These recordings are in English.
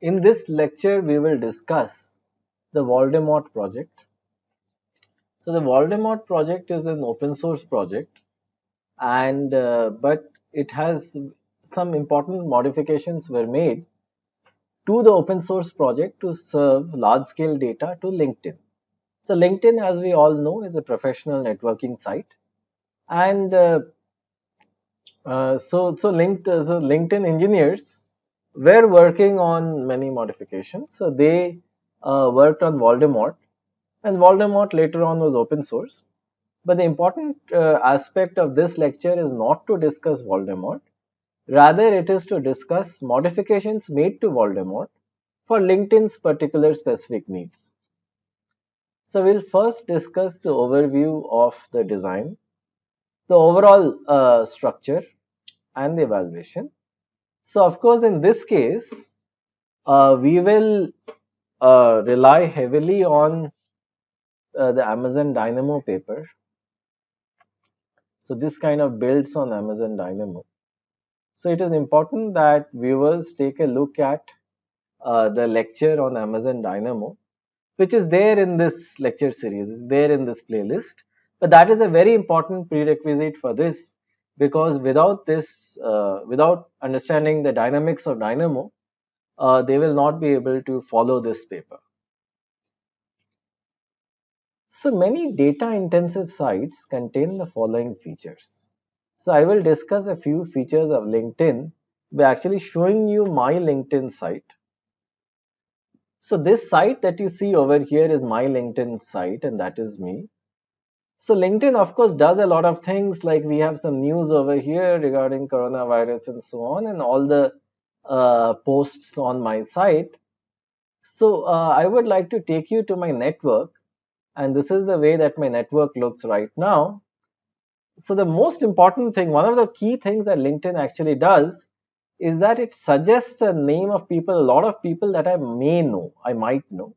In this lecture, we will discuss the Voldemort project. So the Voldemort project is an open source project, and but it has some important modifications were made to the open source project to serve large scale data to LinkedIn. So LinkedIn, as we all know, is a professional networking site, and so LinkedIn engineers were working on many modifications. So they worked on Voldemort, and Voldemort later on was open source. But the important aspect of this lecture is not to discuss Voldemort, rather it is to discuss modifications made to Voldemort for LinkedIn's particular specific needs. So we'll first discuss the overview of the design, the overall structure, and the evaluation. So of course, in this case, we will rely heavily on the Amazon Dynamo paper. So this kind of builds on Amazon Dynamo. So it is important that viewers take a look at the lecture on Amazon Dynamo, which is there in this lecture series, is there in this playlist. But that is a very important prerequisite for this, because without this, without understanding the dynamics of Dynamo, they will not be able to follow this paper. So many data intensive sites contain the following features. So I will discuss a few features of LinkedIn by actually showing you my LinkedIn site. So this site that you see over here is my LinkedIn site, and that is me. So LinkedIn of course does a lot of things, like we have some news over here regarding coronavirus and so on, and all the posts on my site. So I would like to take you to my network, and this is the way that my network looks right now. So the most important thing, one of the key things that LinkedIn actually does is that it suggests a name of people, a lot of people that I may know, I might know.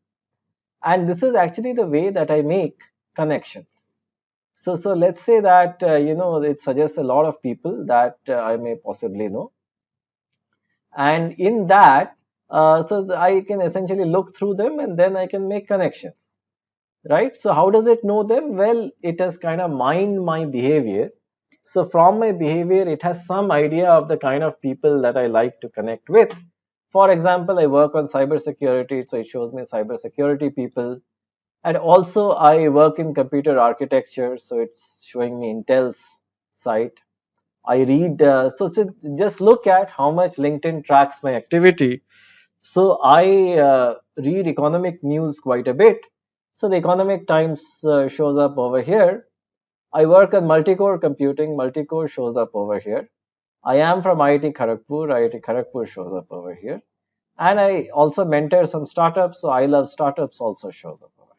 And this is actually the way that I make connections. So let's say that, it suggests a lot of people that I may possibly know. And in that, I can essentially look through them and then I can make connections. Right? So how does it know them? Well, it has kind of mined my behavior. So from my behavior, it has some idea of the kind of people that I like to connect with. For example, I work on cybersecurity, so it shows me cybersecurity people. And also I work in computer architecture, so it's showing me Intel's site. I read, just look at how much LinkedIn tracks my activity. So I read economic news quite a bit. So the Economic Times shows up over here. I work on multi-core computing. Multi-core shows up over here. I am from IIT Kharagpur. IIT Kharagpur shows up over here. And I also mentor some startups. So I love startups also shows up over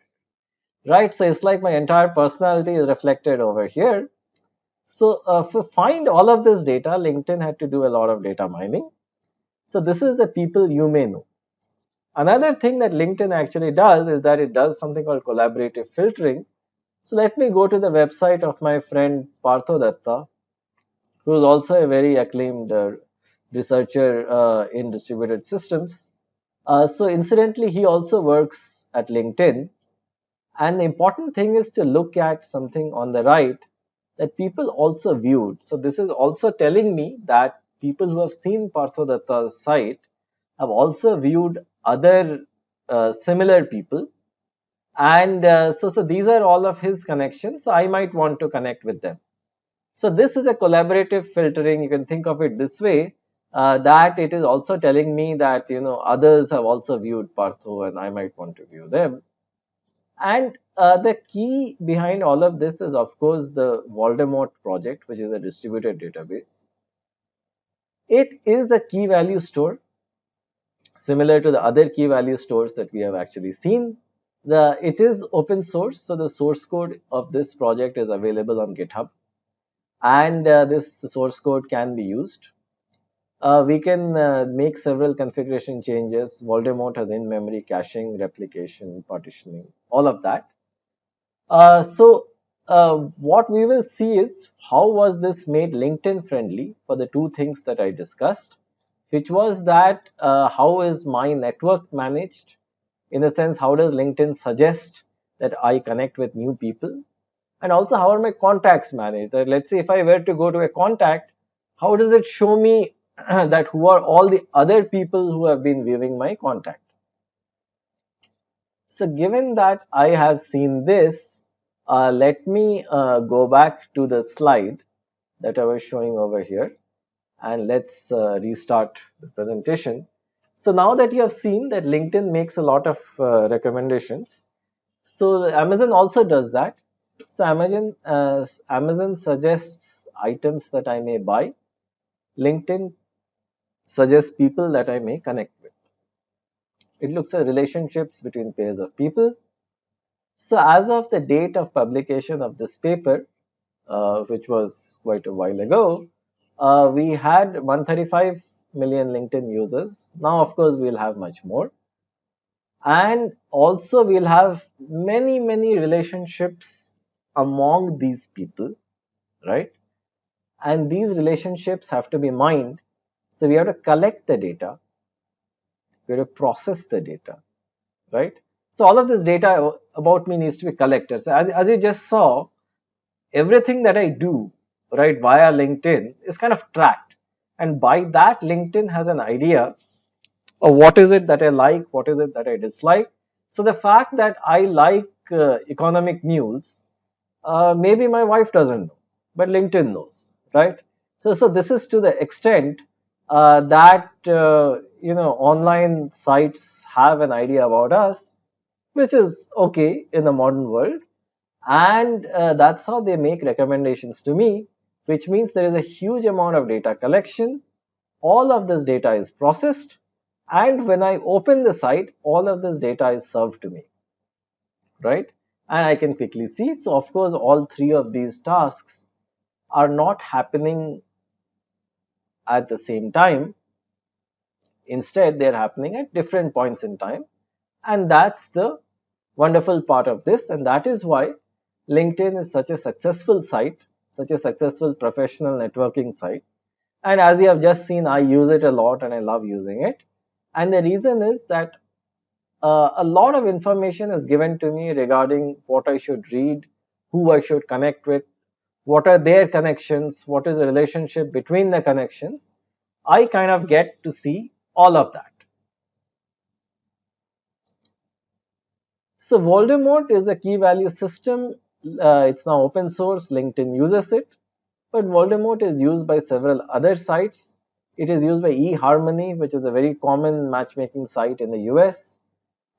here. Right. So it's like my entire personality is reflected over here. So to find all of this data, LinkedIn had to do a lot of data mining. So this is the people you may know. Another thing that LinkedIn actually does is that it does something called collaborative filtering. So let me go to the website of my friend Partho Datta, who is also a very acclaimed researcher in distributed systems. So incidentally, he also works at LinkedIn. And the important thing is to look at something on the right that people also viewed. So this is also telling me that people who have seen Partho Datta's site have also viewed other similar people, and so these are all of his connections. So I might want to connect with them. So this is a collaborative filtering. You can think of it this way, that it is also telling me that others have also viewed Partho and I might want to view them. And the key behind all of this is of course the Voldemort project, which is a distributed database. It is the key value store, similar to the other key value stores that we have actually seen. It is open source, so the source code of this project is available on GitHub, and this source code can be used. We can make several configuration changes. Voldemort has in-memory caching, replication, partitioning, all of that. What we will see is how was this made LinkedIn friendly for the two things that I discussed. which was that how is my network managed? In a sense, how does LinkedIn suggest that I connect with new people? And also, how are my contacts managed? That let's say if I were to go to a contact, how does it show me that who are all the other people who have been viewing my contact? So given that I have seen this, let me go back to the slide that I was showing over here, and let's restart the presentation. So now that you have seen that LinkedIn makes a lot of recommendations, so Amazon also does that. So Amazon suggests items that I may buy. LinkedIn suggests people that I may connect with. It looks at relationships between pairs of people. So as of the date of publication of this paper, which was quite a while ago, we had 135 million LinkedIn users. Now, of course, we'll have much more. And also, we'll have many, many relationships among these people, right? And these relationships have to be mined. So we have to collect the data, we have to process the data, right? So all of this data about me needs to be collected. So as you just saw, everything that I do, right, via LinkedIn is kind of tracked. And by that, LinkedIn has an idea of what is it that I like, what is it that I dislike. So the fact that I like economic news, maybe my wife doesn't know, but LinkedIn knows, right? So this is to the extent that online sites have an idea about us, which is okay in the modern world, and that's how they make recommendations to me, which means there is a huge amount of data collection. All of this data is processed, and when I open the site, all of this data is served to me, right? And I can quickly see. So of course, all three of these tasks are not happening at the same time. Instead, they're happening at different points in time. And that's the wonderful part of this. And that is why LinkedIn is such a successful site, such a successful professional networking site. And as you have just seen, I use it a lot and I love using it. And the reason is that a lot of information is given to me regarding what I should read, who I should connect with, what are their connections, what is the relationship between the connections. I kind of get to see all of that. So Voldemort is a key value system. It's now open source. LinkedIn uses it. But Voldemort is used by several other sites. It is used by eHarmony, which is a very common matchmaking site in the US.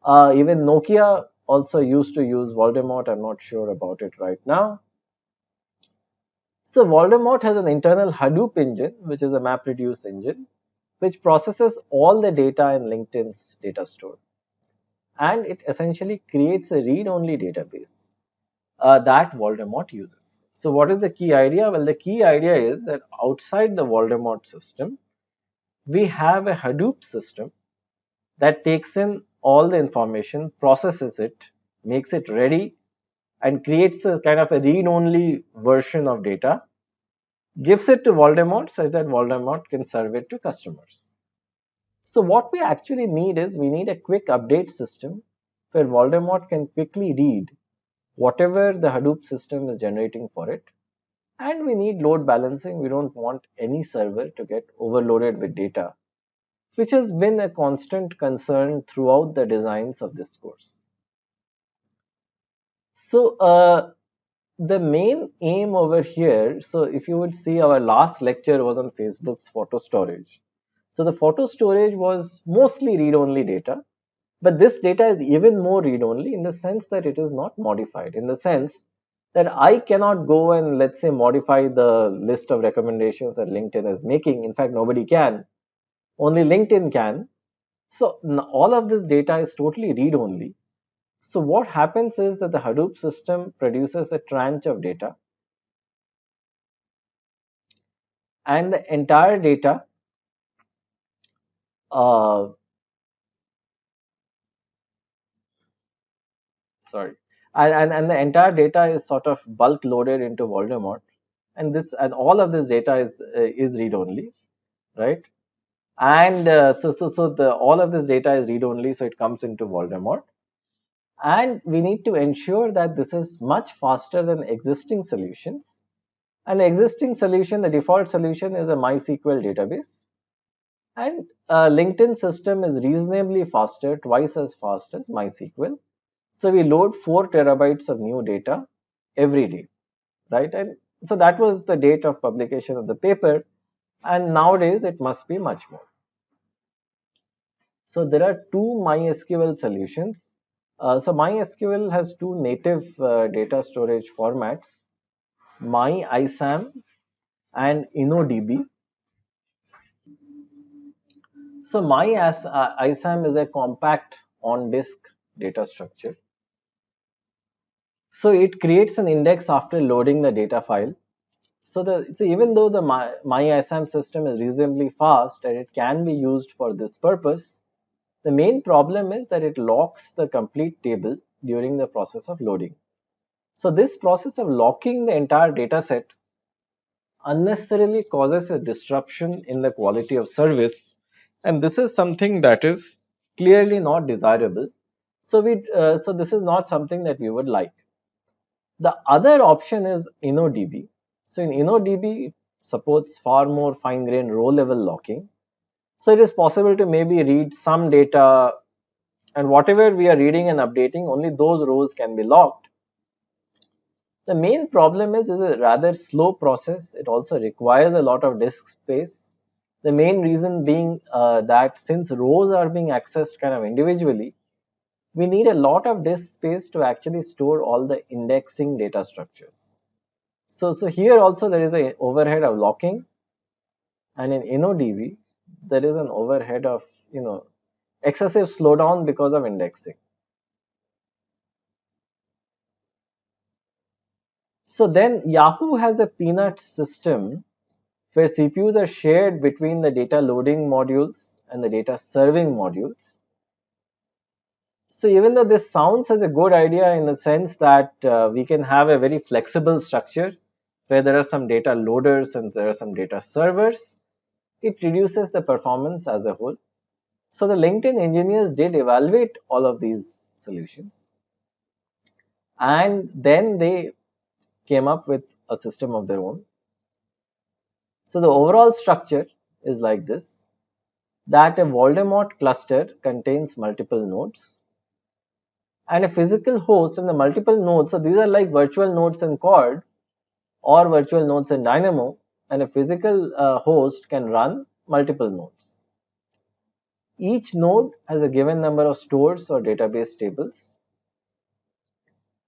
Even Nokia also used to use Voldemort. I'm not sure about it right now. So Voldemort has an internal Hadoop engine, which is a MapReduce engine, which processes all the data in LinkedIn's data store. And it essentially creates a read-only database that Voldemort uses. So what is the key idea? Well, the key idea is that outside the Voldemort system, we have a Hadoop system that takes in all the information, processes it, makes it ready, and creates a kind of a read-only version of data, gives it to Voldemort such that Voldemort can serve it to customers. So what we actually need is we need a quick update system where Voldemort can quickly read whatever the Hadoop system is generating for it. And we need load balancing. We don't want any server to get overloaded with data, which has been a constant concern throughout the designs of this course. So the main aim over here, so if you would see, our last lecture was on Facebook's photo storage. So the photo storage was mostly read-only data, but this data is even more read-only in the sense that it is not modified, in the sense that I cannot go and, let's say, modify the list of recommendations that LinkedIn is making. In fact, nobody can. Only LinkedIn can. So all of this data is totally read-only. So what happens is that the Hadoop system produces a tranche of data, and the entire data uh, sorry and the entire data is sort of bulk loaded into Voldemort, and all of this data is read only, right? And all of this data is read only, so it comes into Voldemort. And we need to ensure that this is much faster than existing solutions. And the existing solution, the default solution, is a MySQL database. And LinkedIn system is reasonably faster, twice as fast as MySQL. So we load 4 terabytes of new data every day, right? And so that was the date of publication of the paper. And nowadays it must be much more. So there are two MySQL solutions. So MySQL has two native data storage formats, MyISAM and InnoDB. So MyISAM is a compact on-disk data structure. So it creates an index after loading the data file. So even though the MyISAM system is reasonably fast and it can be used for this purpose, the main problem is that it locks the complete table during the process of loading. So this process of locking the entire data set unnecessarily causes a disruption in the quality of service, and this is something that is clearly not desirable. So this is not something that we would like. The other option is InnoDB. So in InnoDB, it supports far more fine-grained row-level locking. So it is possible to maybe read some data, and whatever we are reading and updating, only those rows can be locked. The main problem is this is a rather slow process. It also requires a lot of disk space. The main reason being that since rows are being accessed kind of individually, we need a lot of disk space to actually store all the indexing data structures. So here also there is an overhead of locking, and in InnoDB there is an overhead of excessive slowdown because of indexing. So then Yahoo has a peanut system where CPUs are shared between the data loading modules and the data serving modules. So even though this sounds as a good idea in the sense that we can have a very flexible structure where there are some data loaders and there are some data servers, it reduces the performance as a whole. So the LinkedIn engineers did evaluate all of these solutions, and then they came up with a system of their own. So the overall structure is like this, that a Voldemort cluster contains multiple nodes and a physical host and the multiple nodes. So these are like virtual nodes in Cord or virtual nodes in Dynamo, and a physical host can run multiple nodes. Each node has a given number of stores or database tables,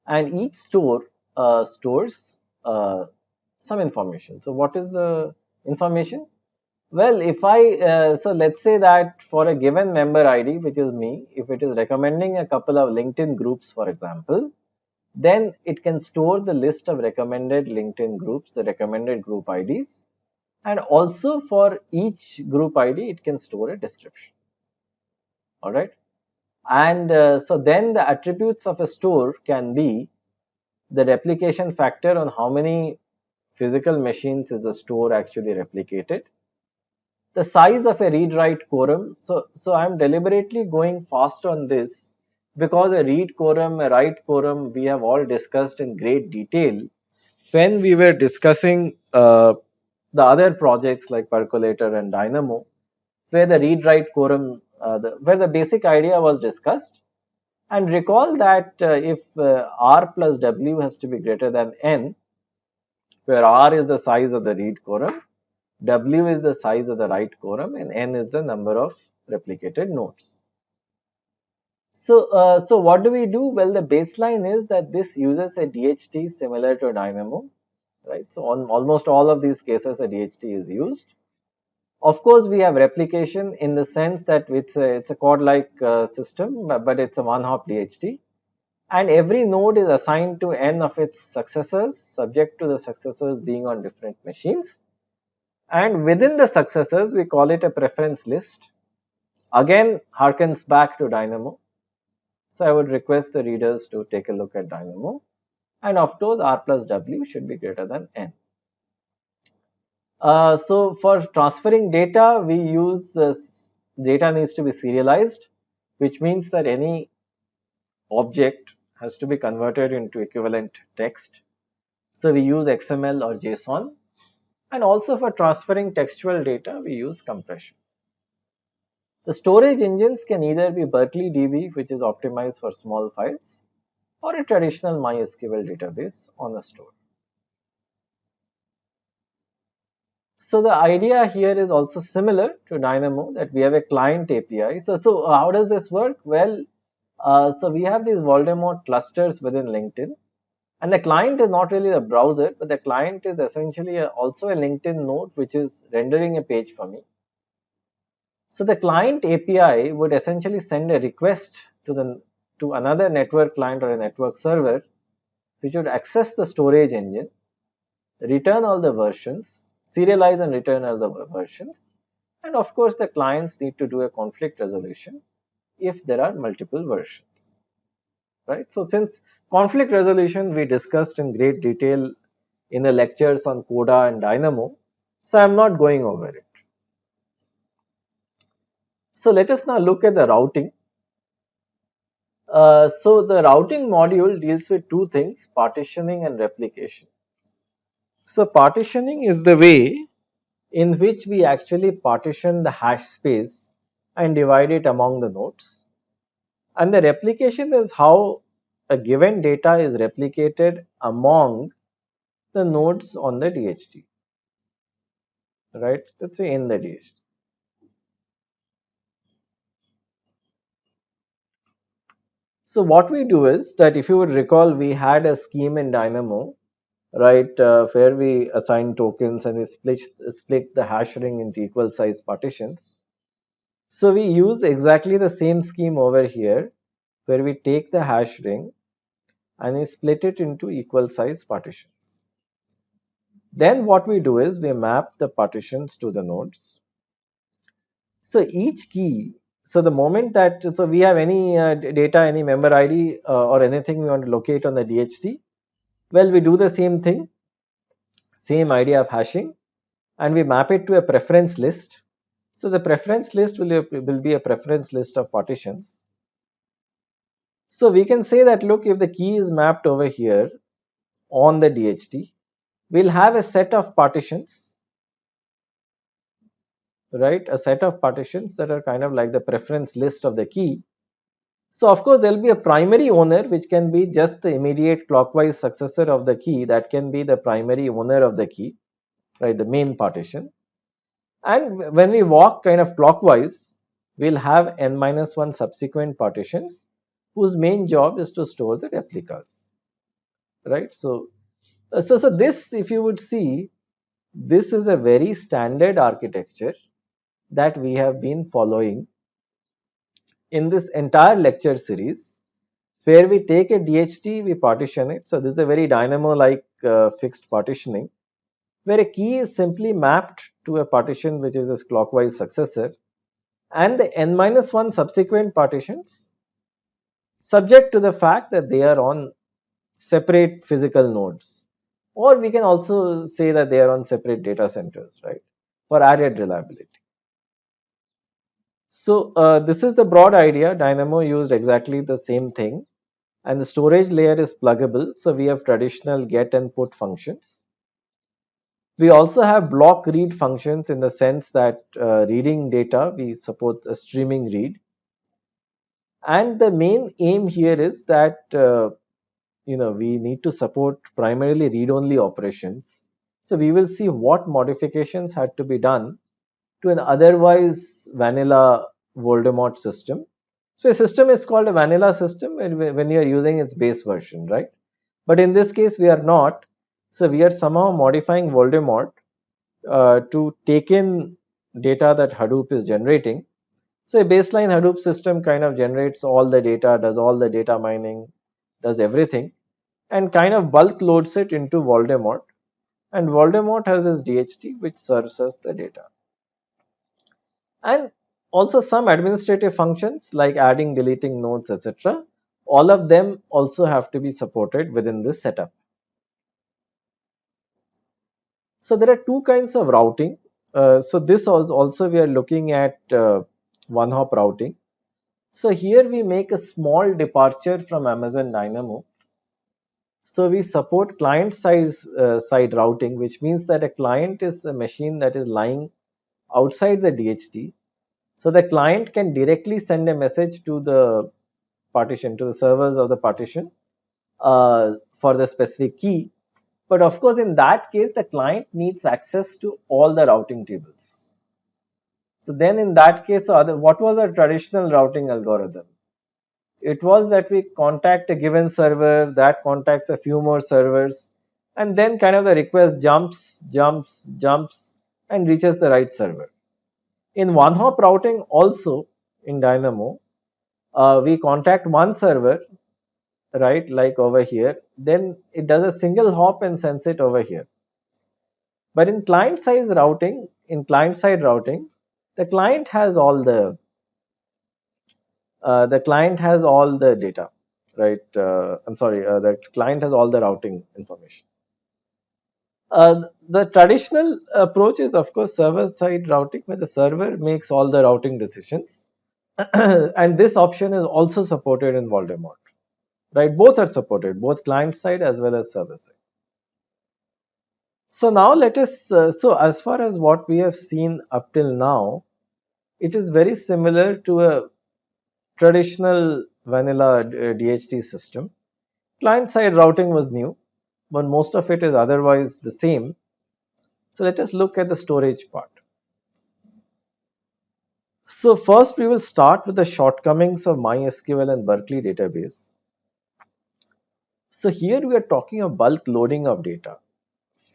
and each store stores some information. So what is the information? Well, so let's say that for a given member ID, which is me, if it is recommending a couple of LinkedIn groups, for example, then it can store the list of recommended LinkedIn groups, the recommended group IDs, and also for each group ID, it can store a description. All right. And so then the attributes of a store can be the replication factor on how many physical machines is the store actually replicated, the size of a read-write quorum. So I'm deliberately going fast on this because a read quorum, a write quorum, we have all discussed in great detail when we were discussing the other projects like Percolator and Dynamo, where the read-write quorum, where the basic idea was discussed. And recall that if R plus W has to be greater than N, where R is the size of the read quorum, W is the size of the write quorum, and N is the number of replicated nodes. So what do we do? Well, the baseline is that this uses a DHT similar to Dynamo, right? So on almost all of these cases, a DHT is used. Of course, we have replication in the sense that it's a chord-like system, but it's a one-hop DHT. And every node is assigned to n of its successors, subject to the successors being on different machines. And within the successors, we call it a preference list. Again, harkens back to Dynamo. So I would request the readers to take a look at Dynamo. And of course, R plus W should be greater than N. So for transferring data, we use data needs to be serialized, which means that any object has to be converted into equivalent text. So we use XML or JSON, and also for transferring textual data, we use compression. The storage engines can either be Berkeley DB, which is optimized for small files, or a traditional MySQL database on a store. So the idea here is also similar to Dynamo, that we have a client API. So how does this work? Well, so we have these Voldemort clusters within LinkedIn, and the client is not really the browser, but the client is essentially also a LinkedIn node which is rendering a page for me. So the client API would essentially send a request to another network client or a network server, which would access the storage engine, return all the versions, serialize and return all the versions, and of course the clients need to do a conflict resolution if there are multiple versions, right? So since conflict resolution we discussed in great detail in the lectures on Coda and Dynamo, so I'm not going over it. So let us now look at the routing. So the routing module deals with two things: partitioning and replication. So partitioning is the way in which we actually partition the hash space and divide it among the nodes. And the replication is how a given data is replicated among the nodes on the DHT, right? Let's say in the DHT. So what we do is that, if you would recall, we had a scheme in Dynamo, right, where we assign tokens and we split the hash ring into equal size partitions. So we use exactly the same scheme over here, where we take the hash ring and we split it into equal size partitions. Then what we do is we map the partitions to the nodes. So each key, so the moment that, so we have any data, any member ID or anything we want to locate on the DHT, well, we do the same thing, same idea of hashing, and we map it to a preference list. So the preference list will be a preference list of partitions. So we can say that, look, if the key is mapped over here on the DHT, we'll have a set of partitions, right? A set of partitions that are kind of like the preference list of the key. So of course, there'll be a primary owner, which can be just the immediate clockwise successor of the key. That can be the primary owner of the key, right? The main partition. And when we walk kind of clockwise, we'll have n-1 subsequent partitions whose main job is to store the replicas, right? So this, if you would see, this is a very standard architecture that we have been following in this entire lecture series, where we take a DHT, we partition it. So this is a very Dynamo-like fixed partitioning, where a key is simply mapped to a partition which is its clockwise successor, and the n-1 subsequent partitions, subject to the fact that they are on separate physical nodes, or we can also say that they are on separate data centers, right, for added reliability. So this is the broad idea. Dynamo used exactly the same thing, and the storage layer is pluggable. So we have traditional get and put functions. We also have block read functions, in the sense that reading data, we support a streaming read. And the main aim here is that we need to support primarily read-only operations. So we will see what modifications had to be done to an otherwise vanilla Voldemort system. So a system is called a vanilla system when you are using its base version, right? But in this case, we are not. So we are somehow modifying Voldemort to take in data that Hadoop is generating. So a baseline Hadoop system kind of generates all the data, does all the data mining, does everything, and kind of bulk loads it into Voldemort. And Voldemort has this DHT which serves as the data. And also some administrative functions like adding, deleting nodes, etc. All of them also have to be supported within this setup. So there are two kinds of routing. So this is also we are looking at one hop routing. So here we make a small departure from Amazon Dynamo. So we support client side routing, which means that a client is a machine that is lying outside the DHT. So the client can directly send a message to the partition, to the servers of the partition for the specific key. But of course, in that case, the client needs access to all the routing tables. So then in that case, what was our traditional routing algorithm? It was that we contact a given server that contacts a few more servers, and then kind of the request jumps and reaches the right server. In one hop routing also in Dynamo, we contact one server, right, like over here, then it does a single hop and sends it over here. But in client side routing, the client has all the data, right? I'm sorry, the client has all the routing information. The traditional approach is, of course, server side routing, where the server makes all the routing decisions. And this option is also supported in Voldemort, right? Both are supported, both client side as well as server side. So now so as far as what we have seen up till now, it is very similar to a traditional vanilla DHT system. Client side routing was new, but most of it is otherwise the same. So let us look at the storage part. So first we will start with the shortcomings of MySQL and Berkeley database. So here we are talking of bulk loading of data,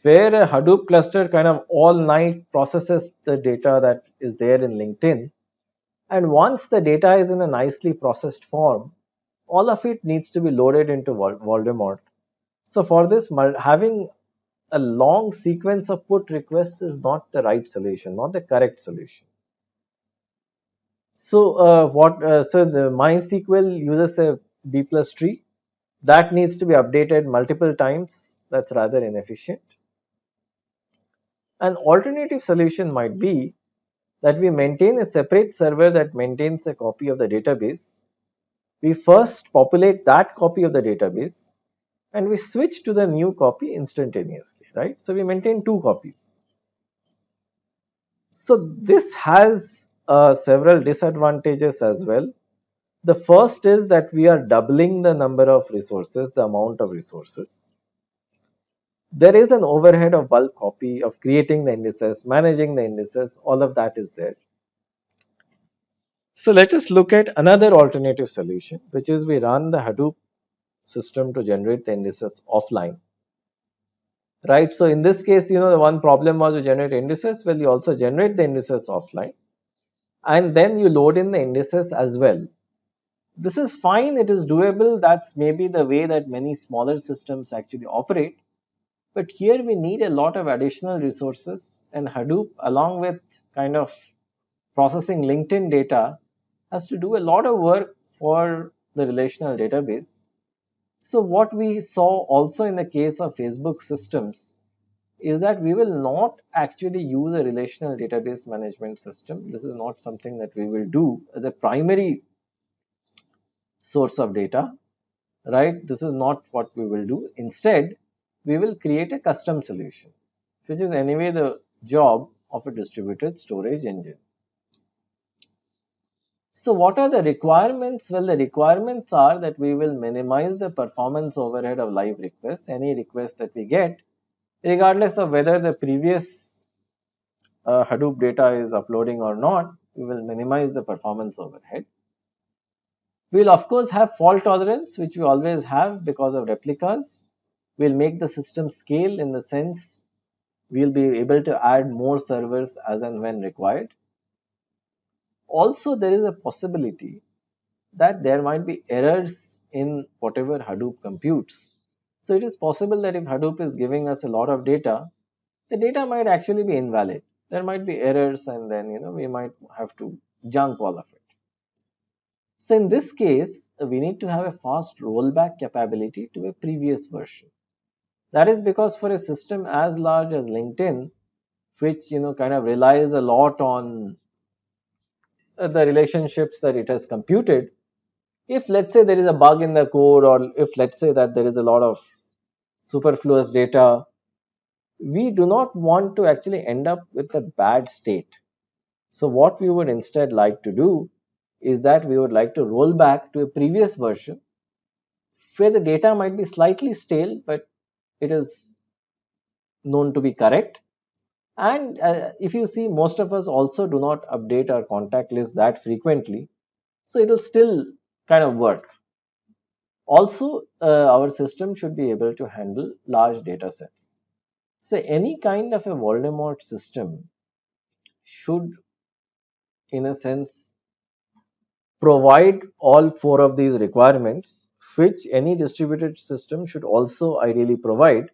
where a Hadoop cluster kind of all night processes the data that is there in LinkedIn. And once the data is in a nicely processed form, all of it needs to be loaded into Voldemort. So for this, having a long sequence of put requests is not the right solution, not the correct solution. So the MySQL uses a B plus tree that needs to be updated multiple times. That's rather inefficient. An alternative solution might be that we maintain a separate server that maintains a copy of the database. We first populate that copy of the database and we switch to the new copy instantaneously, right? So we maintain two copies. So this has several disadvantages as well. The first is that we are doubling the number of resources, the amount of resources. There is an overhead of bulk copy, of creating the indices, managing the indices, all of that is there. So let us look at another alternative solution, which is we run the Hadoop system to generate the indices offline. Right, so in this case, the one problem was to generate indices. Well, you also generate the indices offline and then you load in the indices as well. This is fine, it is doable. That's maybe the way that many smaller systems actually operate. But here we need a lot of additional resources, and Hadoop, along with kind of processing LinkedIn data, has to do a lot of work for the relational database. So what we saw also in the case of Facebook systems is that we will not actually use a relational database management system. This is not something that we will do as a primary source of data, right? This is not what we will do. Instead, we will create a custom solution, which is anyway the job of a distributed storage engine. So what are the requirements? Well, the requirements are that we will minimize the performance overhead of live requests. Any request that we get, regardless of whether the previous Hadoop data is uploading or not, we will minimize the performance overhead. We'll of course have fault tolerance, which we always have because of replicas. We'll make the system scale in the sense we'll be able to add more servers as and when required. Also, there is a possibility that there might be errors in whatever Hadoop computes. So it is possible that if Hadoop is giving us a lot of data, the data might actually be invalid. There might be errors and then we might have to junk all of it. So in this case, we need to have a fast rollback capability to a previous version. That is because for a system as large as LinkedIn, which kind of relies a lot on the relationships that it has computed, if let's say there is a bug in the code, or if let's say that there is a lot of superfluous data, we do not want to actually end up with a bad state. So what we would instead like to do is that we would like to roll back to a previous version where the data might be slightly stale, but it is known to be correct. And if you see, most of us also do not update our contact list that frequently, so it will still kind of work. Also, our system should be able to handle large data sets. So any kind of a Voldemort system should, in a sense, provide all four of these requirements, which any distributed system should also ideally provide.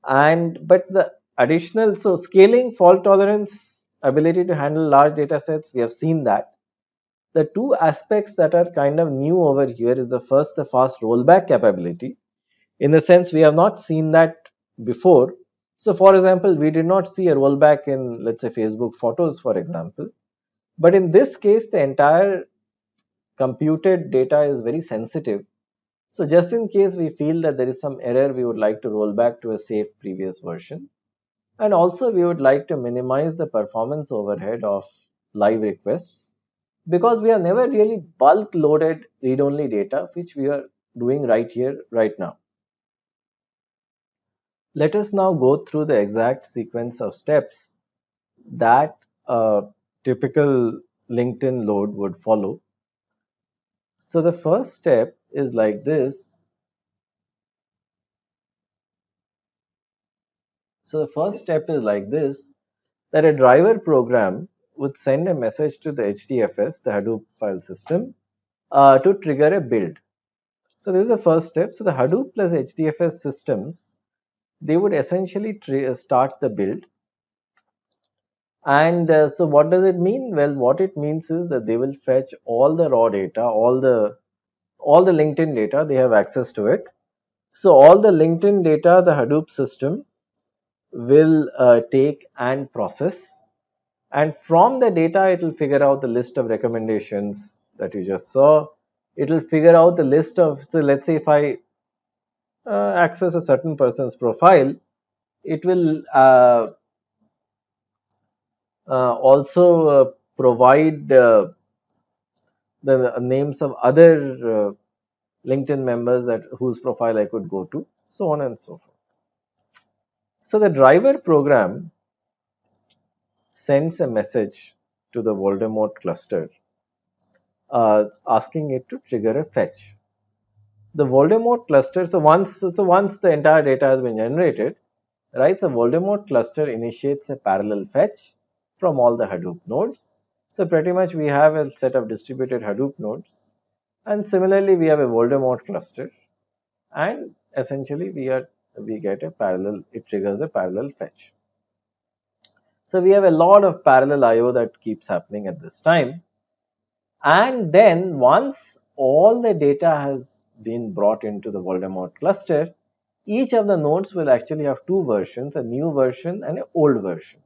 And but the additional, so scaling, fault tolerance, ability to handle large data sets, we have seen that. The two aspects that are kind of new over here is the first, the fast rollback capability. In the sense, we have not seen that before. So for example, we did not see a rollback in, let's say, Facebook photos, for example. But in this case, the entire computed data is very sensitive. So just in case we feel that there is some error, we would like to roll back to a safe previous version. And also we would like to minimize the performance overhead of live requests, because we have never really bulk loaded read-only data, which we are doing right here, right now. Let us now go through the exact sequence of steps that a typical LinkedIn load would follow. So the first step is like this. So the first step is like this, that a driver program would send a message to the HDFS, the Hadoop file system, to trigger a build. So this is the first step. So the Hadoop plus HDFS systems, they would essentially start the build. And so what does it mean? Well, what it means is that they will fetch all the raw data, all the LinkedIn data, they have access to it. So all the LinkedIn data, the Hadoop system will take and process. And from the data, it will figure out the list of recommendations that you just saw. It will figure out the list of, so let's say if I access a certain person's profile, it will also provide the names of other LinkedIn members that whose profile I could go to, so on and so forth. So the driver program sends a message to the Voldemort cluster asking it to trigger a fetch. The Voldemort cluster, so once the entire data has been generated, right, so Voldemort cluster initiates a parallel fetch from all the Hadoop nodes. So pretty much we have a set of distributed Hadoop nodes, and similarly we have a Voldemort cluster, and essentially we get a parallel, it triggers a parallel fetch. So we have a lot of parallel IO that keeps happening at this time. And then once all the data has been brought into the Voldemort cluster, each of the nodes will actually have two versions, a new version and an old version.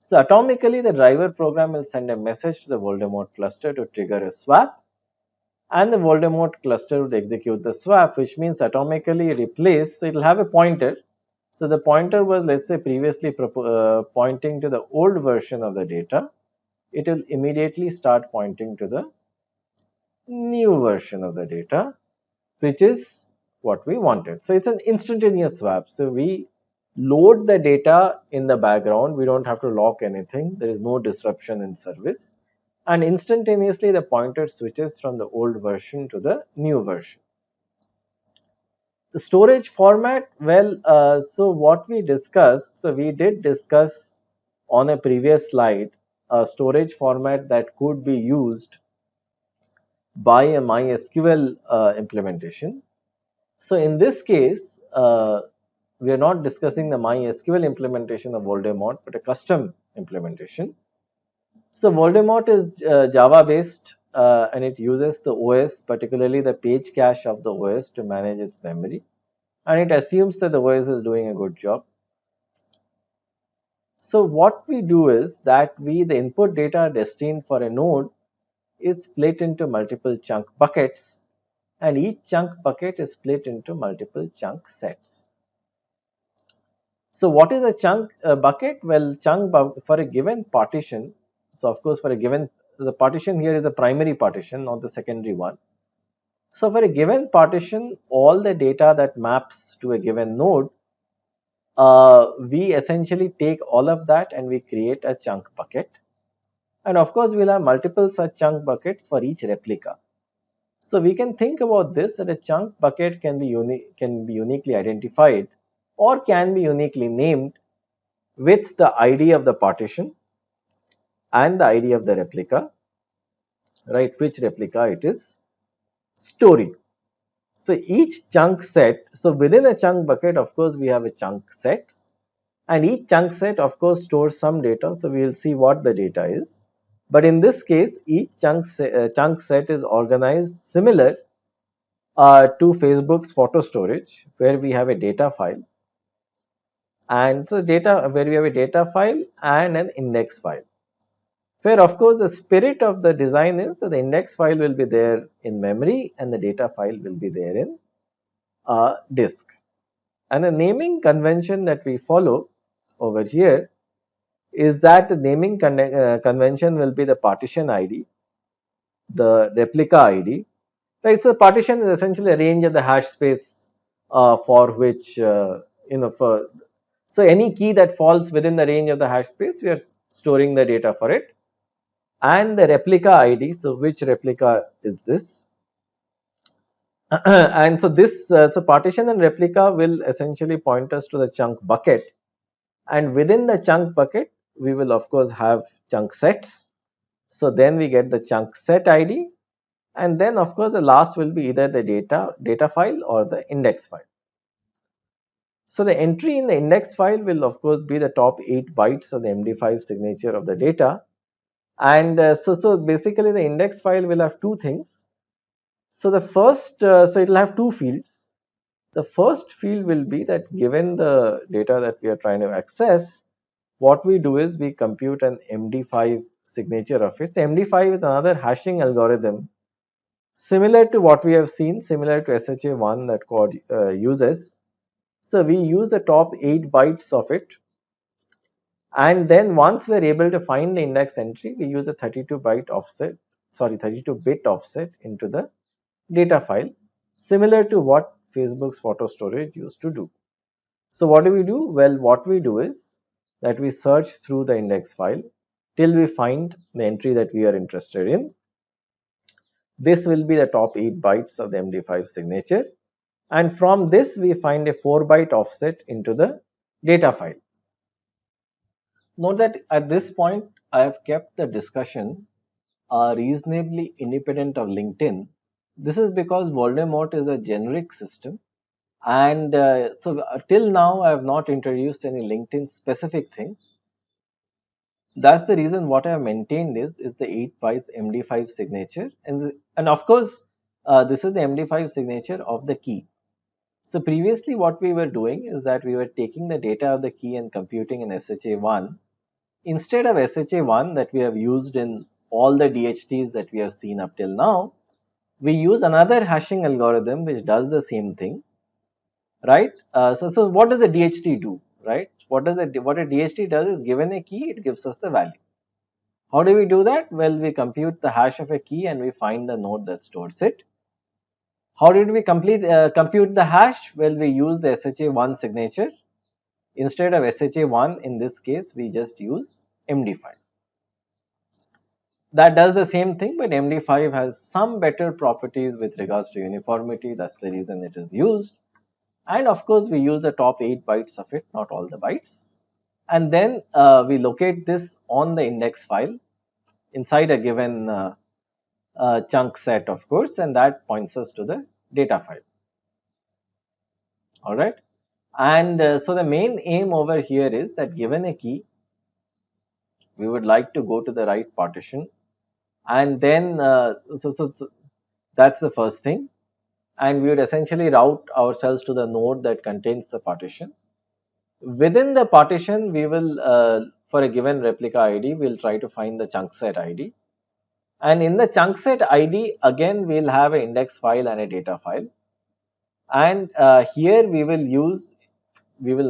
So atomically, the driver program will send a message to the Voldemort cluster to trigger a swap, and the Voldemort cluster would execute the swap, which means atomically replace, so it will have a pointer. So the pointer was, let's say, previously pointing to the old version of the data. It will immediately start pointing to the new version of the data, which is what we wanted. So it's an instantaneous swap. So we load the data in the background. We don't have to lock anything. There is no disruption in service. And instantaneously the pointer switches from the old version to the new version. The storage format, well, so what we discussed, so we did discuss on a previous slide a storage format that could be used by a MySQL implementation. So in this case, we are not discussing the MySQL implementation of Voldemort, but a custom implementation. So Voldemort is Java based, and it uses the OS, particularly the page cache of the OS, to manage its memory. and it assumes that the OS is doing a good job. So what we do is that the input data destined for a node is split into multiple chunk buckets, and each chunk bucket is split into multiple chunk sets. So what is a chunk bucket? Well, for a given partition, so of course for a given, the partition here is a primary partition, not the secondary one. So for a given partition, all the data that maps to a given node, we essentially take all of that and we create a chunk bucket. And of course, we'll have multiple such chunk buckets for each replica. So we can think about this, that a chunk bucket can be uniquely identified or can be uniquely named with the ID of the partition and the ID of the replica, right? Which replica it is storing. So each chunk set, so within a chunk bucket, of course, we have a chunk sets, and each chunk set, of course, stores some data. So we will see what the data is. But in this case, each chunk set is organized similar to Facebook's photo storage, where we have a data file, and so data where we have a data file and an index file. Where of course the spirit of the design is that the index file will be there in memory and the data file will be there in disk. And the naming convention that we follow over here is that the naming convention will be the partition ID, the replica ID, right? So partition is essentially a range of the hash space for which for so any key that falls within the range of the hash space, we are storing the data for it. And the replica ID, so which replica is this? And so this, so partition and replica will essentially point us to the chunk bucket, and within the chunk bucket we will of course have chunk sets. So then we get the chunk set ID, and then of course the last will be either the data file or the index file. So the entry in the index file will of course be the top 8 bytes of the MD5 signature of the data. And so basically the index file will have two things. So the first, so it will have two fields. The first field will be that given the data that we are trying to access, what we do is we compute an MD5 signature of it. So MD5 is another hashing algorithm similar to what we have seen, similar to SHA-1 that Quad uses. So we use the top 8 bytes of it, and then once we're able to find the index entry, we use a 32-bit offset into the data file, similar to what Facebook's photo storage used to do. So what do we do? Well, what we do is that we search through the index file till we find the entry that we are interested in. This will be the top 8 bytes of the MD5 signature, and from this we find a 4-byte offset into the data file. Note that at this point I have kept the discussion reasonably independent of LinkedIn. This is because Voldemort is a generic system, and till now I have not introduced any LinkedIn specific things. That's the reason what I have maintained is the 8 bytes MD5 signature, and of course this is the MD5 signature of the key. So previously what we were doing is that we were taking the data of the key and computing in SHA-1. Instead of SHA-1 that we have used in all the DHTs that we have seen up till now, we use another hashing algorithm which does the same thing, right? So what does a DHT do, right? What a DHT does is, given a key, it gives us the value. How do we do that? Well, we compute the hash of a key and we find the node that stores it. How did we compute the hash? Well, we use the SHA-1 signature. Instead of SHA-1, in this case, we just use MD5. That does the same thing, but MD5 has some better properties with regards to uniformity. That's the reason it is used. And of course, we use the top 8 bytes of it, not all the bytes. And then we locate this on the index file inside a given chunk set, of course, and that points us to the data file. All right. And so the main aim over here is that given a key, we would like to go to the right partition, and then so that's the first thing. and we would essentially route ourselves to the node that contains the partition. Within the partition, we will, for a given replica ID, we'll try to find the chunk set ID. And in the chunk set ID, again, we'll have an index file and a data file. And here we will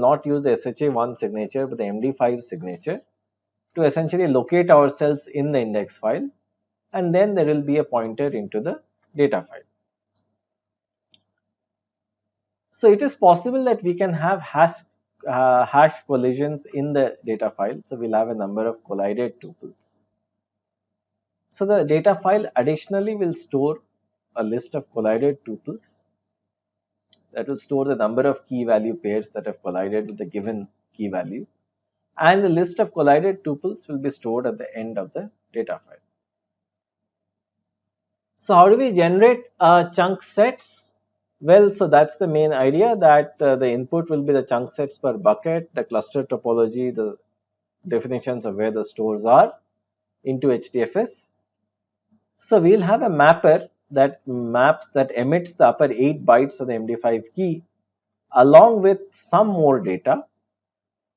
not use the SHA-1 signature, but the MD5 signature to essentially locate ourselves in the index file. And then there will be a pointer into the data file. So it is possible that we can have hash collisions in the data file. So we'll have a number of collided tuples. So the data file additionally will store a list of collided tuples that will store the number of key value pairs that have collided with the given key value, and the list of collided tuples will be stored at the end of the data file. So how do we generate chunk sets? Well, so that's the main idea, that the input will be the chunk sets per bucket, the cluster topology, the definitions of where the stores are into HDFS. So we'll have a mapper that emits the upper 8 bytes of the MD5 key along with some more data.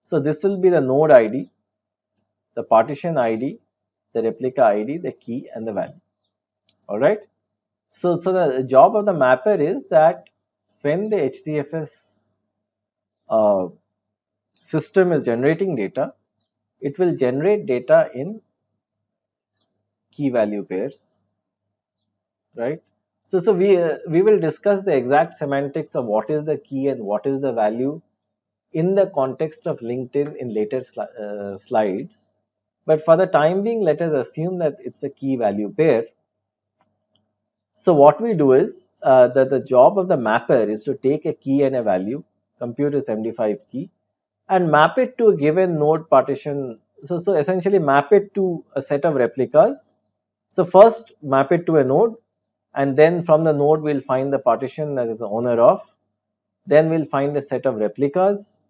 So this will be the node ID, the partition ID, the replica ID, the key and the value. Alright. So the job of the mapper is that when the HDFS system is generating data, it will generate data in key value pairs, right? So we will discuss the exact semantics of what is the key and what is the value in the context of LinkedIn in later slides. But for the time being, let us assume that it's a key value pair. So what we do is that the job of the mapper is to take a key and a value, compute this MD5 key, and map it to a given node partition. So essentially map it to a set of replicas. So first map it to a node, and then from the node we'll find the partition that is the owner of. Then we'll find a set of replicas,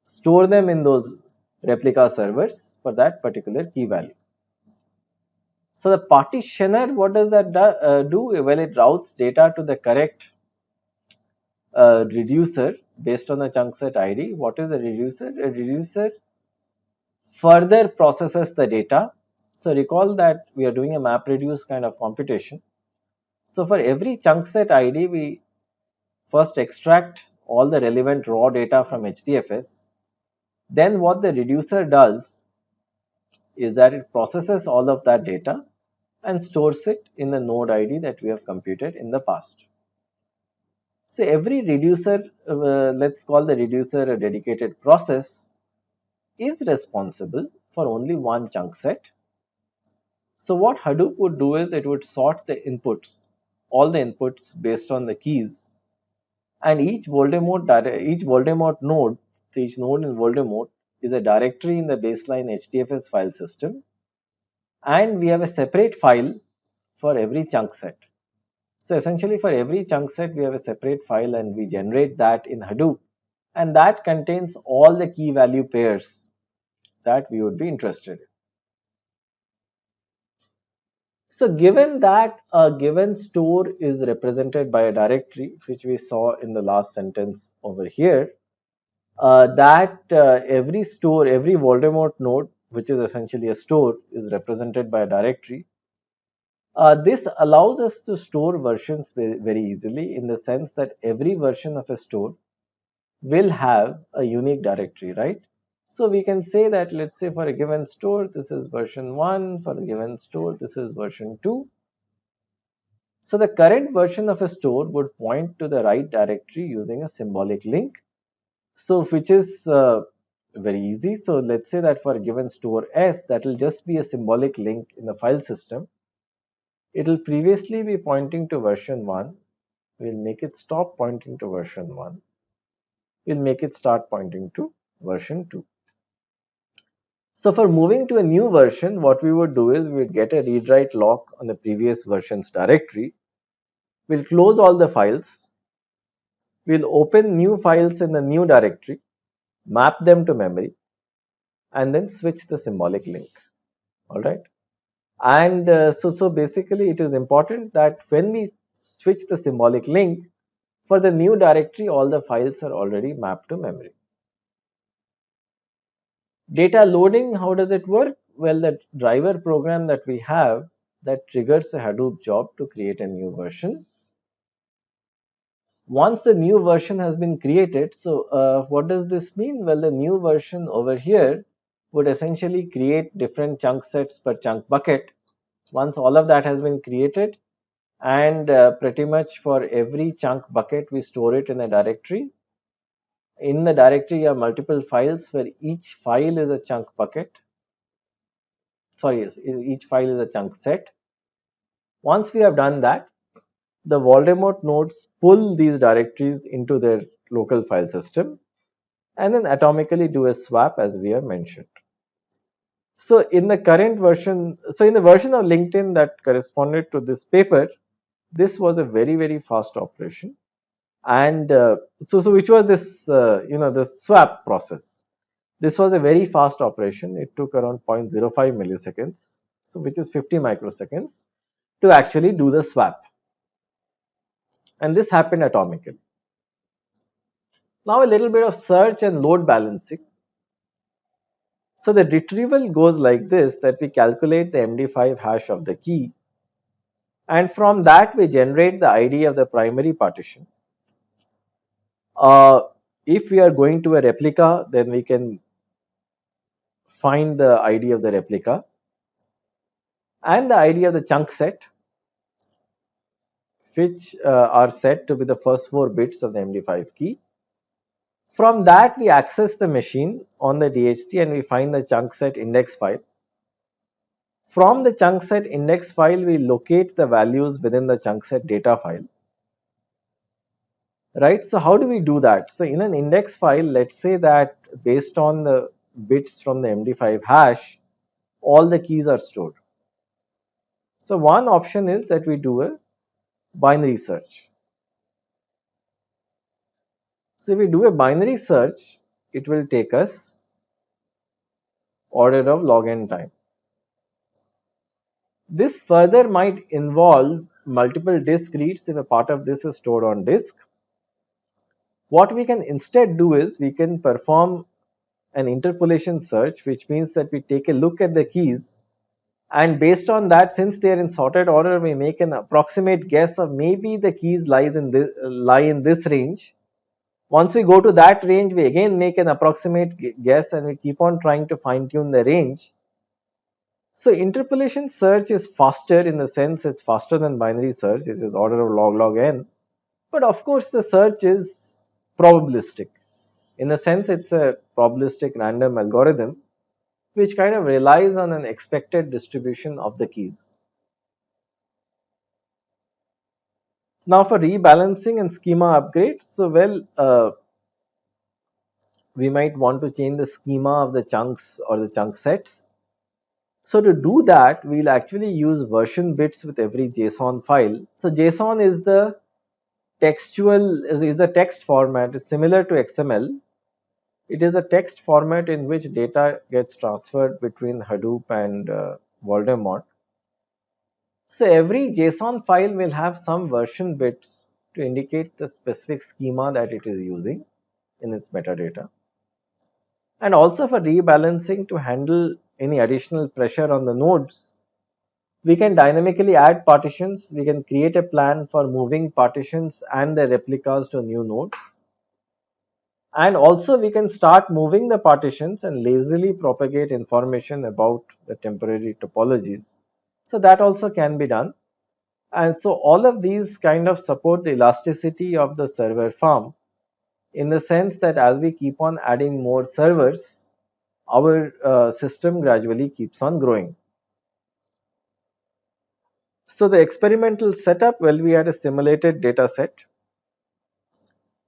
store them in those replica servers for that particular key value. So the partitioner, what does that do? Well, it routes data to the correct reducer based on the chunk set ID. What is a reducer? A reducer further processes the data. So recall that we are doing a map reduce kind of computation. So for every chunk set ID, we first extract all the relevant raw data from HDFS. Then what the reducer does is that it processes all of that data and stores it in the node ID that we have computed in the past. So every reducer, let's call the reducer a dedicated process, is responsible for only one chunk set. So what Hadoop would do is it would sort the inputs, all the inputs based on the keys, and each Voldemort node, so each node in Voldemort is a directory in the baseline HDFS file system, and we have a separate file for every chunk set. So essentially for every chunk set we have a separate file and we generate that in Hadoop, and that contains all the key value pairs that we would be interested in. So given that a given store is represented by a directory, which we saw in the last sentence over here, every Voldemort node, which is essentially a store, is represented by a directory. This allows us to store versions very easily, in the sense that every version of a store will have a unique directory, right? So we can say that, let's say for a given store, this is version 1, for a given store, this is version 2. So the current version of a store would point to the right directory using a symbolic link. So which is very easy. So let's say that for a given store S, that will just be a symbolic link in the file system. It will previously be pointing to version 1. We'll make it stop pointing to version 1. We'll make it start pointing to version 2. So for moving to a new version, what we would do is we would get a read-write lock on the previous version's directory. We'll close all the files. We'll open new files in the new directory, map them to memory, and then switch the symbolic link. All right. And so basically it is important that when we switch the symbolic link. For the new directory, all the files are already mapped to memory. Data loading, how does it work? Well, the driver program that we have that triggers a Hadoop job to create a new version. Once the new version has been created, so what does this mean? Well, the new version over here would essentially create different chunk sets per chunk bucket. Once all of that has been created, and pretty much for every chunk bucket, we store it in a directory. In the directory are multiple files where each file is a chunk bucket. Sorry, yes, each file is a chunk set. Once we have done that, the Voldemort nodes pull these directories into their local file system and then atomically do a swap as we have mentioned. So in the current version, so in the version of LinkedIn that corresponded to this paper, this was a very fast operation. And so which was this, the swap process. This was a very fast operation. It took around 0.05 milliseconds, so which is 50 microseconds to actually do the swap. And this happened atomically. Now a little bit of search and load balancing. So the retrieval goes like this, that we calculate the MD5 hash of the key, and from that we generate the ID of the primary partition. If we are going to a replica, then we can find the ID of the replica and the ID of the chunk set, which are set to be the first 4 bits of the MD5 key. From that, we access the machine on the DHT and we find the chunk set index file. From the chunk set index file, we locate the values within the chunk set data file. Right? So how do we do that? So in an index file, let's say that based on the bits from the MD5 hash, all the keys are stored. So one option is that we do a binary search. So if we do a binary search, it will take us order of log n time. This further might involve multiple disk reads if a part of this is stored on disk. What we can instead do is we can perform an interpolation search, which means that we take a look at the keys, and based on that, since they are in sorted order, we make an approximate guess of maybe the keys lie in this range. Once we go to that range, we again make an approximate guess and we keep on trying to fine tune the range. So interpolation search is faster in the sense it's faster than binary search, which is order of log n. But of course, the search is probabilistic. In the sense, it's a probabilistic random algorithm which kind of relies on an expected distribution of the keys. Now for rebalancing and schema upgrades, so we might want to change the schema of the chunks or the chunk sets. So to do that, we'll actually use version bits with every JSON file. So JSON is the text format, is similar to XML. It is a text format in which data gets transferred between Hadoop and Voldemort. So every JSON file will have some version bits to indicate the specific schema that it is using in its metadata. And also for rebalancing, to handle any additional pressure on the nodes, we can dynamically add partitions. We can create a plan for moving partitions and the replicas to new nodes. And also we can start moving the partitions and lazily propagate information about the temporary topologies. So that also can be done. And so all of these kind of support the elasticity of the server farm, in the sense that as we keep on adding more servers, our system gradually keeps on growing. So the experimental setup, well, we had a simulated data set.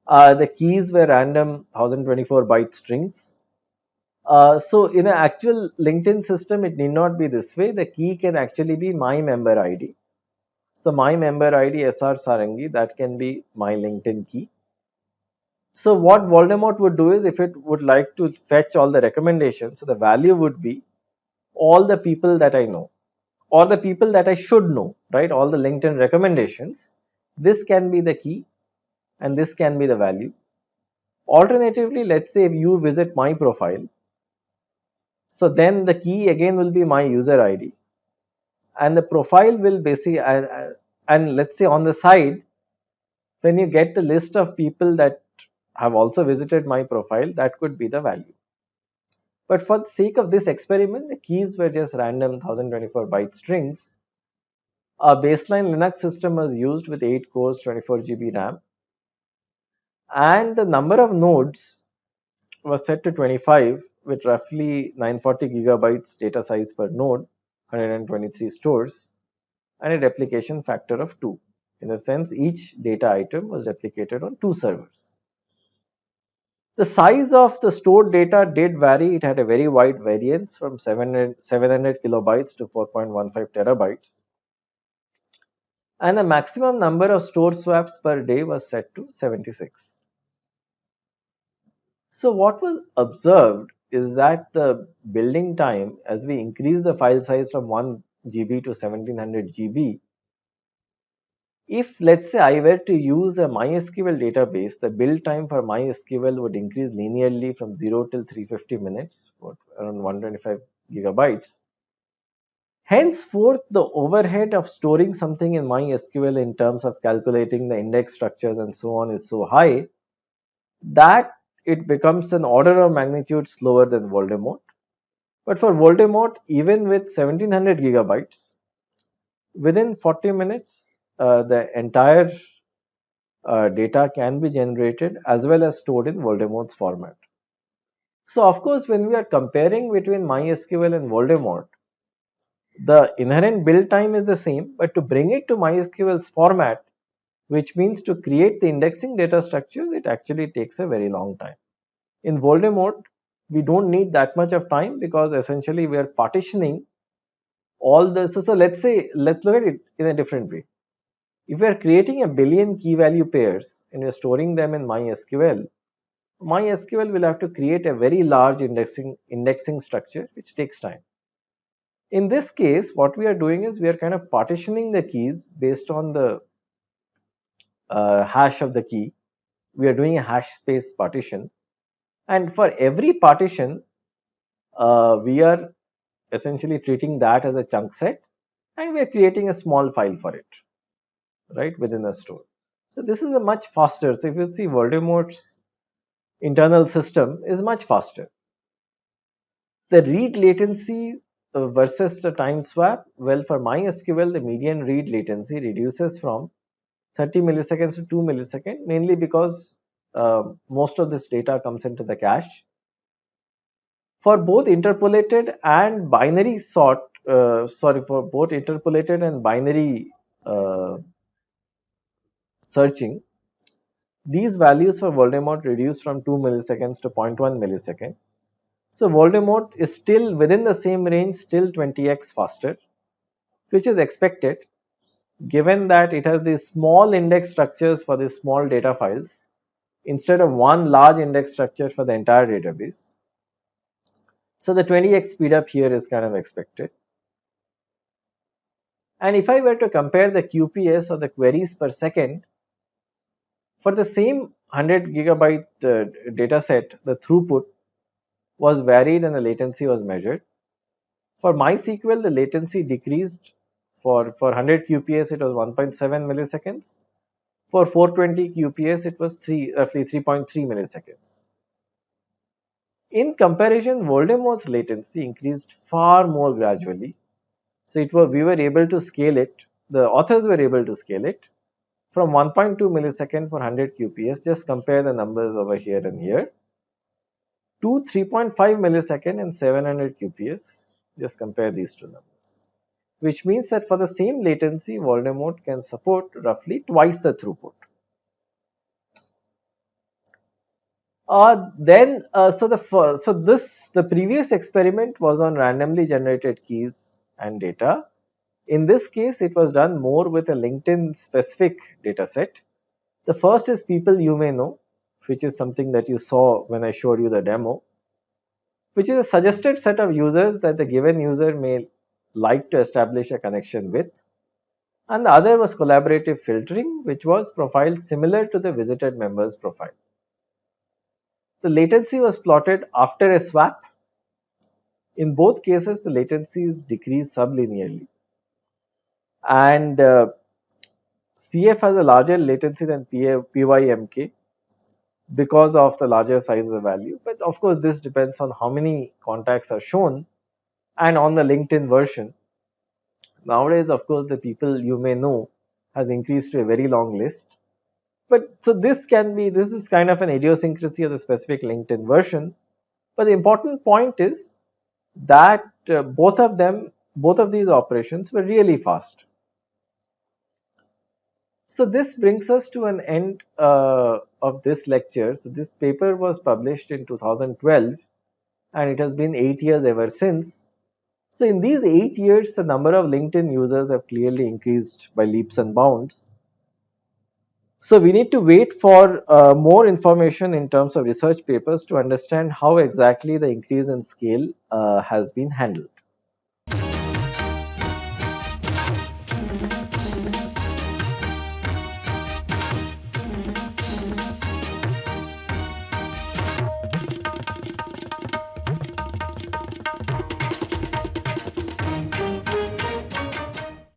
The keys were random 1024 byte strings. So in an actual LinkedIn system, it need not be this way. The key can actually be my member ID. So my member ID SR Sarangi, that can be my LinkedIn key. So what Voldemort would do is, if it would like to fetch all the recommendations, so the value would be all the people that I know or the people that I should know, right? All the LinkedIn recommendations. This can be the key and this can be the value. Alternatively, let's say if you visit my profile, so then the key again will be my user ID, and the profile will basically, and let's say on the side, when you get the list of people that have also visited my profile, that could be the value. But for the sake of this experiment, the keys were just random 1024 byte strings. A baseline Linux system was used with 8 cores, 24 GB RAM, and the number of nodes was set to 25 with roughly 940 gigabytes data size per node, 123 stores, and a replication factor of 2. In a sense, each data item was replicated on 2 servers. The size of the stored data did vary. It had a very wide variance from 700 kilobytes to 4.15 terabytes. And the maximum number of store swaps per day was set to 76. So what was observed is that the building time, as we increase the file size from 1 GB to 1700 GB, if let's say I were to use a MySQL database, the build time for MySQL would increase linearly from 0 till 350 minutes, for around 125 gigabytes. Henceforth, the overhead of storing something in MySQL in terms of calculating the index structures and so on is so high that it becomes an order of magnitude slower than Voldemort. But for Voldemort, even with 1700 gigabytes, within 40 minutes, the entire data can be generated as well as stored in Voldemort's format. So, of course, when we are comparing between MySQL and Voldemort, the inherent build time is the same, but to bring it to MySQL's format, which means to create the indexing data structures, it actually takes a very long time. In Voldemort, we don't need that much of time because essentially we are partitioning all the. So let's say, let's look at it in a different way. If we are creating a billion key value pairs and we are storing them in MySQL, MySQL will have to create a very large indexing structure, which takes time. In this case, what we are doing is we are kind of partitioning the keys based on the hash of the key. We are doing a hash space partition, and for every partition, we are essentially treating that as a chunk set, and we are creating a small file for it, right, within a store. So this is a much faster. So if you see, Voldemort's internal system is much faster. The read latency versus the time swap, well, for MySQL, the median read latency reduces from 30 milliseconds to 2 milliseconds, mainly because most of this data comes into the cache. For both interpolated and binary for both interpolated and binary searching, these values for Voldemort reduce from 2 milliseconds to 0.1 millisecond. So Voldemort is still within the same range, still 20x faster, which is expected given that it has these small index structures for these small data files instead of one large index structure for the entire database. So the 20x speed up here is kind of expected. And if I were to compare the QPS or the queries per second, for the same 100 gigabyte data set, the throughput was varied and the latency was measured. For MySQL, the latency decreased. For 100 QPS, it was 1.7 milliseconds. For 420 QPS, it was roughly 3.3 milliseconds. In comparison, Voldemort's latency increased far more gradually. So we were able to scale it. The authors were able to scale it from 1.2 millisecond for 100 QPS. Just compare the numbers over here and here to 3.5 millisecond and 700 QPS. Just compare these two numbers, which means that for the same latency, Voldemort can support roughly twice the throughput. The previous experiment was on randomly generated keys and data. In this case, it was done more with a LinkedIn specific data set. The first is people you may know, which is something that you saw when I showed you the demo, which is a suggested set of users that the given user may like to establish a connection with. and the other was collaborative filtering, which was profiled similar to the visited members profile. The latency was plotted after a swap. In both cases, the latency is decreased sublinearly, and CF has a larger latency than PYMK because of the larger size of the value. But of course, this depends on how many contacts are shown and on the LinkedIn version. Nowadays, of course, the people you may know has increased to a very long list. But so this is kind of an idiosyncrasy of the specific LinkedIn version. But the important point is that both of these operations were really fast. So this brings us to an end of this lecture. So this paper was published in 2012 and it has been 8 years ever since. So in these 8 years, the number of LinkedIn users have clearly increased by leaps and bounds. So we need to wait for more information in terms of research papers to understand how exactly the increase in scale has been handled.